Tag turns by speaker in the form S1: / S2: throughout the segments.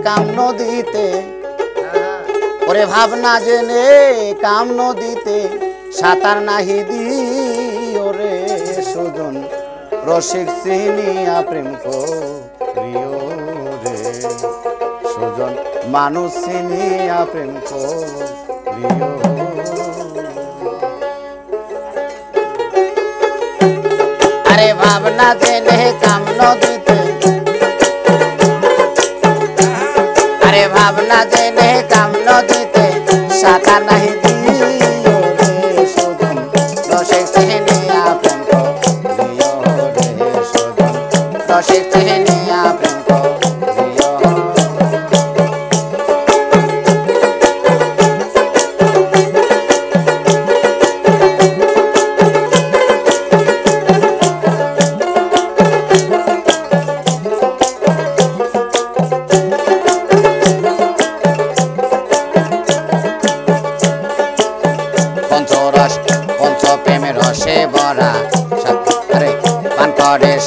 S1: কাম নদীতে ওরে ভাবনা জেনে কাম নদীতে সাঁতার নাহি দিও রে সুজন রসিক চিনিয়া প্রেম করিও রে সুজন মানুষ চিনিয়া প্রেম করিও আরে ভাবনা জেনে কাম নদীতে আরে ভাবনা জেনে কাম নদীতে সাঁতার নাহি দিও রে সুজন রসিক চিনিয়া প্রেম করিও রে সুজন রসিক চিনিয়া প্রেম করিও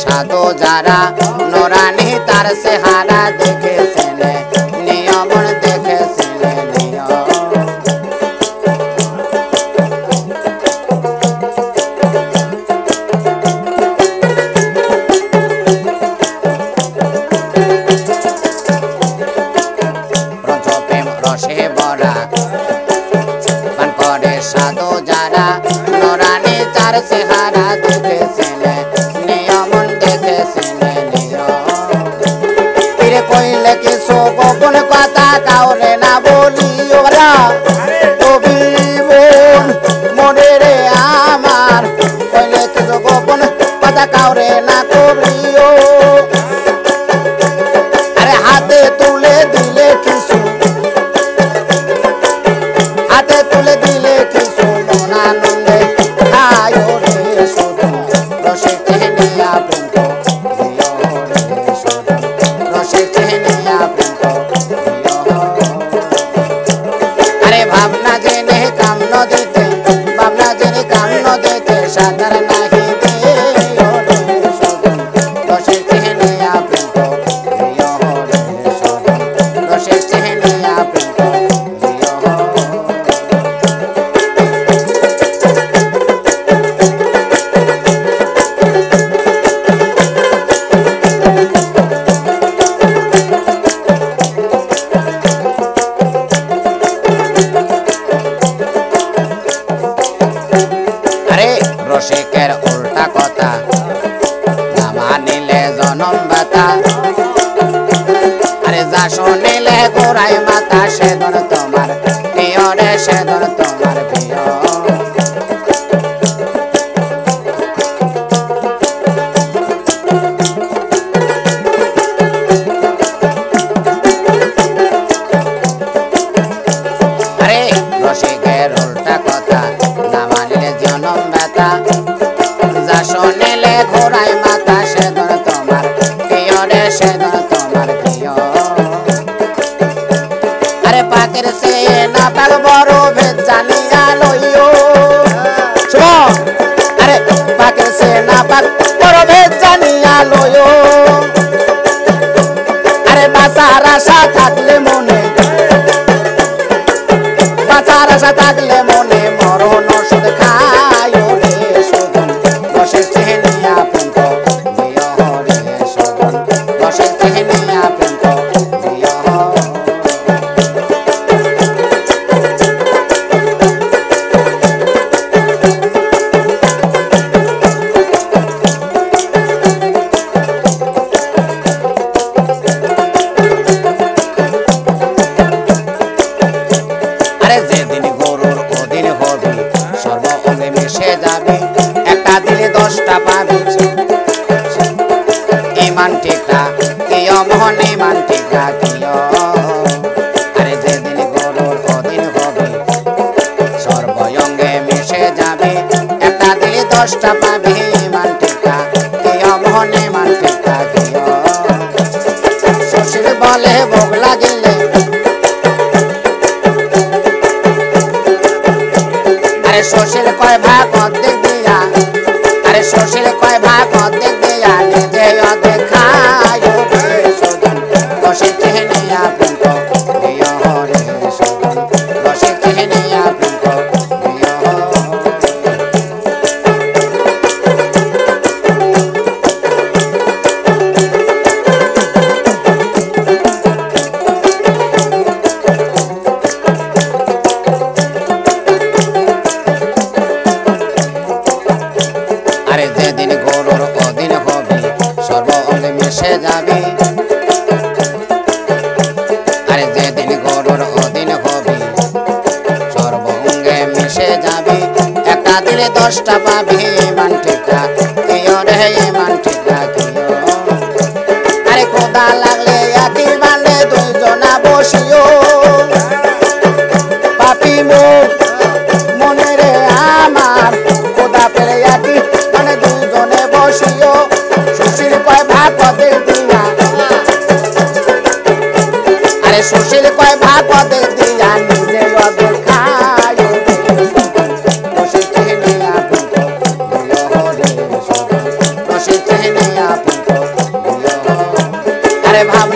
S1: সাধু যারা নোরানি তার চেহারা দেখেছিলে নিয়ম দেখেছিলে নিয়ম প্রেম রসে ভরা পান করে সাধু যারা নোরানি তার চেহারা দেখেছিলে কইলে কিছু গোপন কথা কাউরে না বলি ওরা কবি বোন মনে রে আমার কইলে কিছু গোপন কথা কাউরে না কবিও আরে হাতে তুলে দিলে কিছু হাতে তুলে দিলে কিছু মন আনন্দে খায় রে সুজন রসিক চিনিয়া প্রেম করিও রে সুজন রসিক চিনিয়া প্রেম করিও আরে ভাবনা জেনে কাম নদীতে ভাবনা জেনে কাম নদীতে সাঁতার নাহি দিও রে সুজন রসিক চিনিয়া প্রেম করিও রে সুজন রসিক চিনিয়া প্রেম করিও রসিকের উল্টা কথা না মানিলে জনম ব্যথা আরে যা শুনিলে গোড়াই মাথা সেদন তোমার প্রিয় রে সেদন তোমার প্রিয় আরে রসিকের উল্টা কথা না মানিলে জনম ব্যথা যা শুনিলে ঘোড়াই মাথা সেদন তোমার প্রিয় রে সেদন তোমার প্রিয় আরে পাকের সে না পাক বড় ভেদ জানিয়া লইও আরে পাকের সে না পাক বড় ভেদ জানিয়া লইও আরে বাঁচার আশা থাকলে মনে বাঁচার আশা থাকলে মনে মরণ ওষুধ খায় রে সুজন রসিক চিনিয়া প্রেম করিও রে সুজন রসিক চিনিয়া প্রেম করিও আরে যেদিন গরুর অধীন হবি সর্ব অঙ্গে মিশে যাবি একটা দিলে 10টা পাবি ইমান টিকা কিয় মোহন ইমান টিকা কিয় আরে যেদিন গরুর অধীন হবি সর্ব অঙ্গে মিশে যাবি একটা দিলে 10টা পাবি ইমান টিকা কিয় মোহন ইমান টিকা কিয় শ্বশুর বলে ভোগ লাগিলে আরে শ্বশুর কয় ভাগ অর্ধেক দিয়া আরে শ্বশুর কয় ভাগ অর্ধেক দিয়া নিজে অর্ধেক খায় রসিক চিনিয়া প্রেম থাকলে 10টা পাবি মান ঠিক রাখিও রে মান ঠিক রাখিও আরে খোদা লাগলে একই বানে দুইজনা বসিও পাপি মনে রে আমার খোদা পেলে একই মানে দুইজনে বসিও সুশীল কয় ভাপদে দিয়া আরে সুশীল কয় ভাপদে দিয়া নিজে অদর খায় বসে চিনে আপন আরে ভাব